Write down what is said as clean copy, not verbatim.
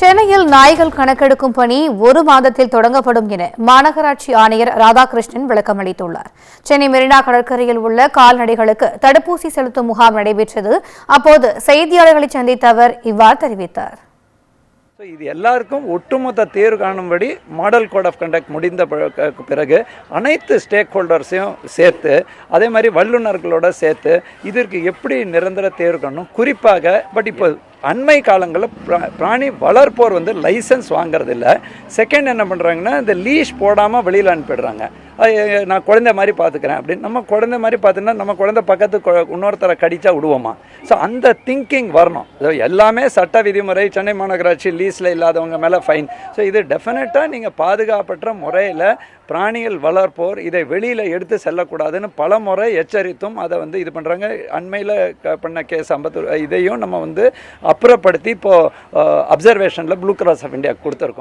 சென்னையில் நாய்கள் கணக்கெடுக்கும் பணி 1 மாதத்தில் தொடங்கப்படும் என மாநகராட்சி ஆணையர் ராதாகிருஷ்ணன் விளக்கமளித்துள்ளார். சென்னை மெரினா கடற்கரையில் உள்ள கால்நடைகளுக்கு தடுப்பூசி செலுத்தும் முகாம் நடைபெற்றது. அப்போது செய்தியாளர்களை சந்தித்த அவர் இவ்வாறு தெரிவித்தார். இது எல்லாருக்கும் ஒட்டுமொத்த தேர்வு காணும்படி மாடல் கோட் ஆஃப் கண்டக்ட் முடிந்த பிறகு அனைத்து ஸ்டேக் ஹோல்டர்ஸையும் சேர்த்து, அதே மாதிரி வல்லுநர்களோட சேர்த்து இதற்கு எப்படி நிரந்தர தேர்வு காணும். குறிப்பாக இப்போ அண்மை காலங்களில் பிராணி வளர்ப்போர் லைசன்ஸ் வாங்குறதில்ல. செகண்ட் என்ன பண்ணுறாங்கன்னா, இந்த லீஷ் போடாமல் வெளியில் அனுப்பிடுறாங்க. நான் குழந்தை மாதிரி பார்த்துக்கிறேன் அப்படின்னு. நம்ம குழந்தை மாதிரி பார்த்துன்னா நம்ம குழந்தை பக்கத்து இன்னொருத்தரை கடிச்சா விடுவோமா? ஸோ அந்த திங்கிங் வரணும். எல்லாமே சட்ட விதிமுறை, சென்னை மாநகராட்சி லீஸில் இல்லாதவங்க மேலே ஃபைன். ஸோ இது டெஃபினட்டாக நீங்கள் பாதுகாப்பற்ற முறையில் பிராணிகள் வளர்ப்போர் இதை வெளியில் எடுத்து செல்லக்கூடாதுன்னு பல முறை எச்சரித்தும் அதை இது பண்ணுறாங்க. அண்மையில் பண்ண கேஸ் 50 இதையும் நம்ம அப்புறப்படுத்தி இப்போது அப்சர்வேஷனில் ப்ளூ கிராஸ் ஆஃப் இந்தியா கொடுத்துருக்கோம்.